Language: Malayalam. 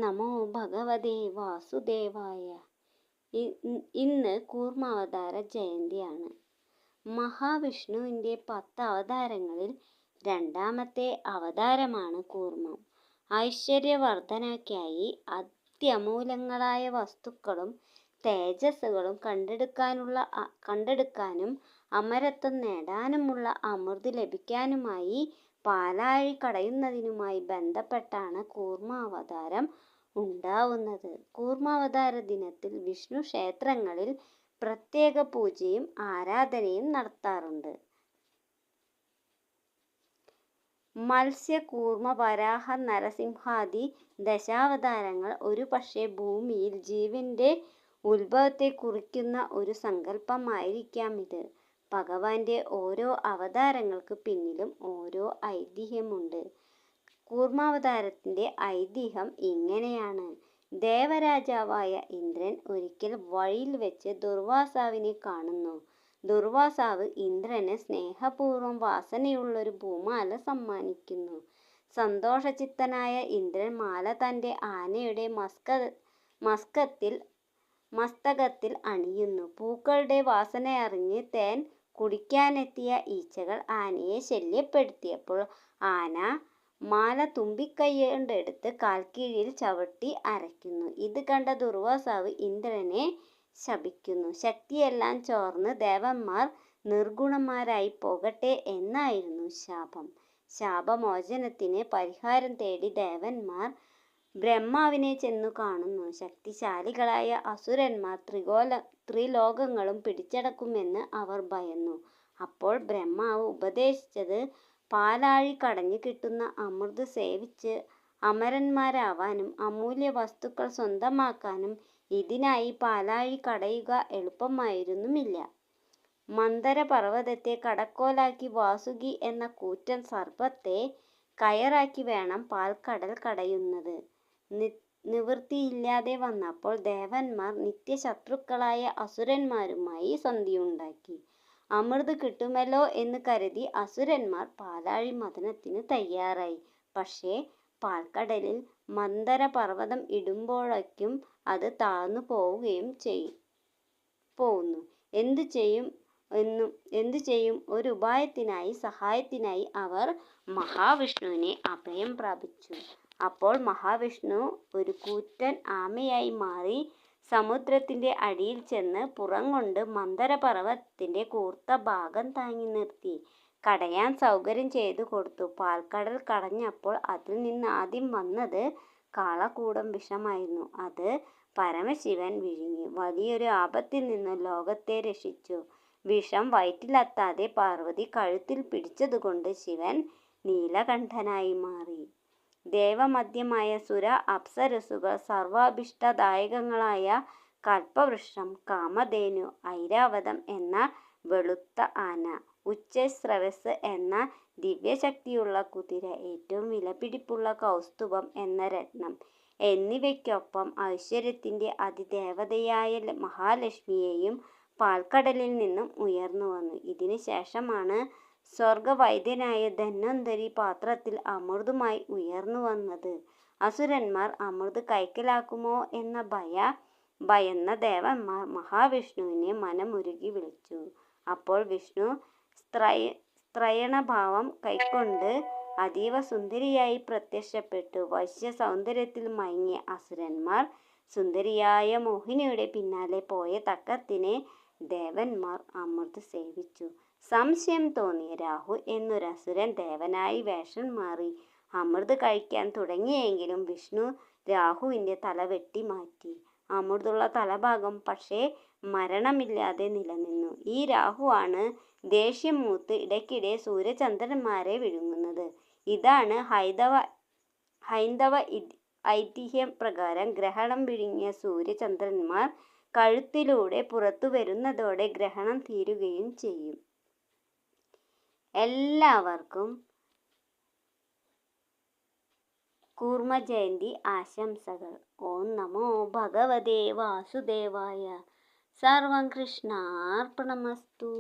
നമോ ഭഗവതേ വാസുദേവായ. ഇന്ന് കൂർമാവതാര ജയന്തിയാണ്. മഹാവിഷ്ണുവിൻ്റെ 10 അവതാരങ്ങളിൽ രണ്ടാമത്തെ അവതാരമാണ് കൂർമ്മം. ഐശ്വര്യവർദ്ധനയ്ക്കായി അത്യമൂല്യങ്ങളായ വസ്തുക്കളും തേജസ്സുകളും കണ്ടെടുക്കാനും അമരത്വം നേടാനുമുള്ള അമൃത് ലഭിക്കാനുമായി പാലാഴി കടയുന്നതിനുമായി ബന്ധപ്പെട്ടാണ് കൂർമാവതാരം ഉണ്ടാവുന്നത്. കൂർമാവതാര ദിനത്തിൽ വിഷ്ണു ക്ഷേത്രങ്ങളിൽ പ്രത്യേക പൂജയും ആരാധനയും നടത്താറുണ്ട്. മത്സ്യ, കൂർമ്മ, വരാഹ, നരസിംഹാദി ദശാവതാരങ്ങൾ ഒരുപക്ഷേ ഭൂമിയിൽ ജീവന്റെ ഉത്ഭവത്തെ കുറിക്കുന്ന ഒരു സങ്കല്പമായിരിക്കാം ഇത്. ഭഗവാന്റെ ഓരോ അവതാരങ്ങൾക്ക് പിന്നിലും ഓരോ ഐതിഹ്യമുണ്ട്. കൂർമാവതാരത്തിന്റെ ഐതിഹ്യം ഇങ്ങനെയാണ്. ദേവരാജാവായ ഇന്ദ്രൻ ഒരിക്കൽ വഴിയിൽ വെച്ച് ദുർവാസാവിനെ കാണുന്നു. ദുർവാസാവ് ഇന്ദ്രന് സ്നേഹപൂർവ്വം വാസനയുള്ളൊരു പൂമാല സമ്മാനിക്കുന്നു. സന്തോഷചിത്തനായ ഇന്ദ്രൻ മാല തൻ്റെ ആനയുടെ മസ്തകത്തിൽ അണിയുന്നു. പൂക്കളുടെ വാസനയറിഞ്ഞ് തേൻ കുടിക്കാനെത്തിയ ഈച്ചകൾ ആനയെ ശല്യപ്പെടുത്തിയപ്പോൾ ആന മാല തുമ്പിക്കൈകൊണ്ടെടുത്ത് കാൽക്കീഴിൽ ചവിട്ടി അരയ്ക്കുന്നു. ഇത് കണ്ട ദുർവാസാവ് ഇന്ദ്രനെ ശപിക്കുന്നു. ശക്തിയെല്ലാം ചോർന്ന് ദേവന്മാർ നിർഗുണന്മാരായി പോകട്ടെ എന്നായിരുന്നു ശാപം. ശാപമോചനത്തിന് പരിഹാരം തേടി ദേവന്മാർ ബ്രഹ്മാവിനെ ചെന്നു കാണുന്നു. ശക്തിശാലികളായ അസുരന്മാർ ത്രിലോകങ്ങളും പിടിച്ചടക്കുമെന്ന് അവർ ഭയന്നു. അപ്പോൾ ബ്രഹ്മാവ് ഉപദേശിച്ചത് പാലാഴി കടഞ്ഞു കിട്ടുന്ന അമൃത് സേവിച്ച് അമരന്മാരാവാനും അമൂല്യ വസ്തുക്കൾ സ്വന്തമാക്കാനും. ഇതിനായി പാലാഴി കടയുക എളുപ്പമായിരുന്നുമില്ല. മന്ദര പർവ്വതത്തെ കടക്കോലാക്കി വാസുകി എന്ന കൂറ്റൻ സർപ്പത്തെ കയറാക്കി വേണം പാൽക്കടൽ കടയുന്നത്. നിവൃത്തിയില്ലാതെ വന്നപ്പോൾ ദേവന്മാർ നിത്യശത്രുക്കളായ അസുരന്മാരുമായി സന്ധിയുണ്ടാക്കി. അമൃത് കിട്ടുമല്ലോ എന്ന് കരുതി അസുരന്മാർ പാലാഴി മഥനത്തിന് തയ്യാറായി. പക്ഷേ പാൽക്കടലിൽ മന്ദര പർവ്വതം ഇടുമ്പോഴേക്കും അത് താഴ്ന്നു പോകുന്നു. എന്തു ചെയ്യും? ഒരു ഉപായത്തിനായി സഹായത്തിനായി അവർ മഹാവിഷ്ണുവിനെ അഭയം പ്രാപിച്ചു. അപ്പോൾ മഹാവിഷ്ണു ഒരു കൂറ്റൻ ആമയായി മാറി സമുദ്രത്തിന്റെ അടിയിൽ ചെന്ന് പുറം കൊണ്ട് മന്ദര പർവ്വതത്തിന്റെ കൂർത്ത ഭാഗം താങ്ങി നിർത്തി കടയാൻ സൗകര്യം ചെയ്തു കൊടുത്തു. പാൽക്കടൽ കടഞ്ഞപ്പോൾ അതിൽ നിന്ന് ആദ്യം വന്നത് കാളകൂടം വിഷമായിരുന്നു. അത് പരമശിവൻ വിഴുങ്ങി വലിയൊരു ആപത്തിൽ നിന്ന് ലോകത്തെ രക്ഷിച്ചു. വിഷം വയറ്റിലെത്താതെ പാർവതി കഴുത്തിൽ പിടിച്ചതുകൊണ്ട് ശിവൻ നീലകണ്ഠനായി മാറി. ദേവമദ്യമായ സുര അപ്സരസുകൾ, സർവാഭീഷ്ടദായകങ്ങളായ കൽപ്പവൃക്ഷം, കാമധേനു, ഐരാവതം എന്ന വെളുത്ത ആന, ഉച്ചസ്രവസ് എന്ന ദിവ്യശക്തിയുള്ള കുതിര, ഏറ്റവും വിലപിടിപ്പുള്ള കൗസ്തുഭം എന്ന രത്നം എന്നിവയ്ക്കൊപ്പം ഐശ്വര്യത്തിന്റെ അതിദേവതയായ മഹാലക്ഷ്മിയെയും പാൽക്കടലിൽ നിന്നും ഉയർന്നു വന്നു. ഇതിനു ശേഷമാണ് സ്വർഗവൈദ്യനായ ധന്വന്തരി പാത്രത്തിൽ അമൃതുമായി ഉയർന്നു വന്നത്. അസുരന്മാർ അമൃത് കൈക്കലാക്കുമോ എന്ന ഭയന്ന ദേവന്മാർ മഹാവിഷ്ണുവിനെ മനമുരുകി വിളിച്ചു. അപ്പോൾ വിഷ്ണു സ്ത്രയണഭാവം കൈക്കൊണ്ട് അതീവ സുന്ദരിയായി പ്രത്യക്ഷപ്പെട്ടു. വശ്യ സൗന്ദര്യത്തിൽ മയങ്ങിയ അസുരന്മാർ സുന്ദരിയായ മോഹിനിയുടെ പിന്നാലെ പോയ തക്കത്തിന് ദേവന്മാർ അമൃത് സേവിച്ചു. സംശയം തോന്നിയ രാഹു എന്നൊരസുരൻ ദേവനായി വേഷം മാറി അമൃത് കഴിക്കാൻ തുടങ്ങിയെങ്കിലും വിഷ്ണു രാഹുവിൻ്റെ തല വെട്ടി മാറ്റി. അമൃതുള്ള തലഭാഗം പക്ഷേ മരണമില്ലാതെ നിലനിന്നു. ഈ രാഹുവാണ് ദേഷ്യം മൂത്ത് ഇടയ്ക്കിടെ സൂര്യചന്ദ്രന്മാരെ വിഴുങ്ങുന്നത്. ഇതാണ് ഹൈന്ദവ ഐതിഹ്യം പ്രകാരം ഗ്രഹണം വിഴുങ്ങിയ സൂര്യചന്ദ്രന്മാർ കഴുത്തിലൂടെ പുറത്തു വരുന്നതോടെ ഗ്രഹണം തീരുകയും ചെയ്യും. എല്ലാവർക്കും കൂർമ്മ ജയന്തി ആശംസകൾ. ഓം നമോ ഭഗവതേ വാസുദേവായ. സർവം കൃഷ്ണാർപ്പണമസ്തു.